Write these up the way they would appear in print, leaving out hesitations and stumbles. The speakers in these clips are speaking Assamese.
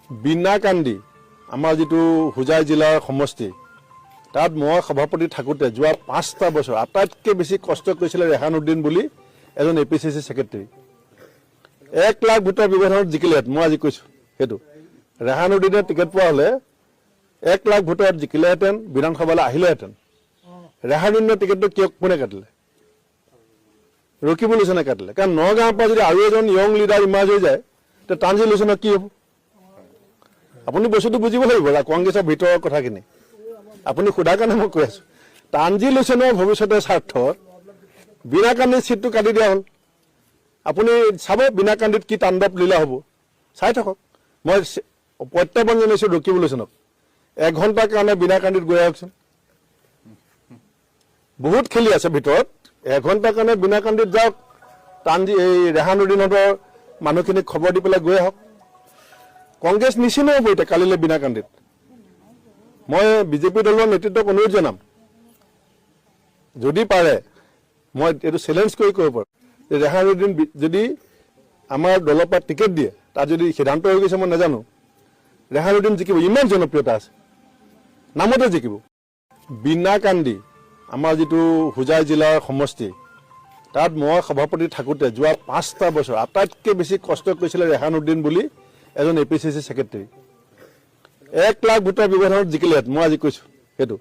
বিনাকান্দি আমাৰ যিটো হোজাই জিলাৰ সমষ্টি তাত মই সভাপতি থাকোঁতে যোৱা 5টা বছৰ আটাইতকৈ বেছি কষ্ট কৰিছিলে ৰেহানুদ্দিন বুলি এজন APCC সেক্ৰেটাৰী 1 লাখ ভোটৰ ব্যৱধানত জিকিলেহেঁতেন। মই আজি কৈছোঁ সেইটো ৰেহানুদ্দিনে টিকেট পোৱা হ'লে 1 লাখ ভোটত জিকিলেহেঁতেন, বিধানসভালৈ আহিলেহেঁতেন। ৰেহানুদ্দিনৰ টিকেটটো কিয় কোনে কাটিলে? ৰকিবুল হুছেইনে কাটিলে। কাৰণ নগাঁৱৰ পৰা যদি আৰু এজন য়ং লিডাৰ ইমাৰ্জ হৈ যায় তেতিয়া তানজিল হুছেইনৰ কি হ'ব? আপুনি বস্তুটো বুজিব লাগিব কংগ্ৰেছৰ ভিতৰৰ কথাখিনি। আপুনি সোধাৰ কাৰণে মই কৈ আছোঁ তানজিল হুছেইনৰ ভৱিষ্যতৰ স্বাৰ্থত বিনাকান্দিত ছিটটো কাটি দিয়া হ'ল। আপুনি চাব বিনাকান্দিত কি তাণ্ডৱ লীলা হ'ব, চাই থাকক। মই প্ৰত্যাহ্বান জনাইছোঁ ৰকিবুল হুছেইনক 1 ঘণ্টাৰ কাৰণে বিনাকান্দিত গৈ আহকচোন। বহুত খেলি আছে ভিতৰত, 1 ঘণ্টাৰ কাৰণে বিনাকান্দিত যাওক, এই ৰেহানুদ্দিনহঁতৰ মানুহখিনিক খবৰ দি পেলাই গৈ আহক। কংগ্ৰেছ নিচিনা হ'ব এতিয়া কালিলৈ বিনাকান্দিত। মই বিজেপি দলৰ নেতৃত্বক অনুৰোধ জনাম, যদি পাৰে মই এইটো চেলেঞ্জ কৰি কৰিব পাৰোঁ যে ৰেহানুদ্দিন যদি আমাৰ দলৰ পৰা টিকেট দিয়ে, তাত যদি সিদ্ধান্ত হৈ গৈছে মই নাজানো, ৰেহানুদ্দিন জিকিব। ইমান জনপ্ৰিয়তা আছে, নামতে জিকিব। বিনাকান্দি আমাৰ যিটো হোজাই জিলাৰ সমষ্টি তাত মই সভাপতি থাকোঁতে যোৱা 5টা বছৰ আটাইতকৈ বেছি কষ্ট কৰিছিলে ৰেহানুদ্দিন বুলি এজন APCC সেক্ৰেটাৰী 1 লাখ ভোটৰ ব্যৱধানত জিকিলেহেঁতেন। মই আজি কৈছোঁ সেইটো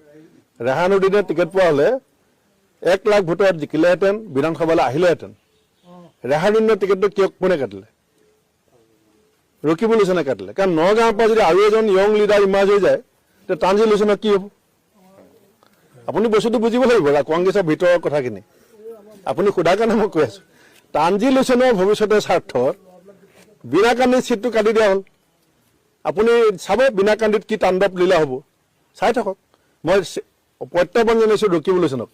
ৰেহানুদ্দিনে টিকেট পোৱা হ'লে 1 লাখ ভোটত জিকিলেহেঁতেন, বিধানসভালৈ আহিলেহেঁতেন। ৰেহানুদ্দিনৰ টিকেটটো কিয় কোনে কাটিলে? ৰকিবুল হুছেইনে কাটিলে। কাৰণ নগাঁৱৰ পৰা যদি আৰু এজন য়ং লিডাৰ ইমাৰ্জ হৈ যায় তেতিয়া তানজিল হুছেইনৰ কি হ'ব? আপুনি বস্তুটো বুজিব লাগিব কংগ্ৰেছৰ ভিতৰৰ কথাখিনি। আপুনি সোধাৰ কাৰণে মই কৈ আছোঁ তানজিল হুছেইনৰ ভৱিষ্যতৰ স্বাৰ্থত বিনাকান্দিত ছিটটো কাটি দিয়া হ'ল। আপুনি চাব বিনাকান্দিত কি তাণ্ডৱ লীলা হ'ব, চাই থাকক। মই প্ৰত্যাহ্বান জনাইছোঁ ৰকিবুল হুছেইনক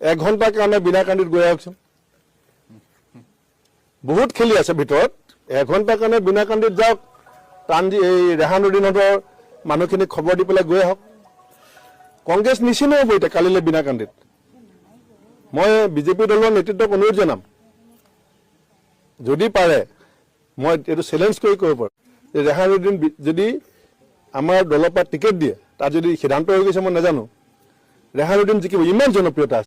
1 ঘণ্টাৰ কাৰণে বিনাকান্দিত গৈ আহকচোন। বহুত খেলি আছে ভিতৰত, 1 ঘণ্টাৰ কাৰণে বিনাকান্দিত যাওক, এই ৰেহানুদ্দিনহঁতৰ মানুহখিনিক খবৰ দি পেলাই গৈ আহক। কংগ্ৰেছ নিচিনা হ'ব এতিয়া কালিলৈ বিনাকান্দিত। মই বিজেপি দলৰ নেতৃত্বক অনুৰোধ জনাম, যদি পাৰে মই এইটো চেলেঞ্জ কৰি কৰিব পাৰোঁ যে ৰেহানুদ্দিন যদি আমাৰ দলৰ পৰা টিকেট দিয়ে, তাত যদি সিদ্ধান্ত হৈ গৈছে মই নাজানো, ৰেহানুদ্দিন জিকিব। ইমান জনপ্ৰিয়তা আছে।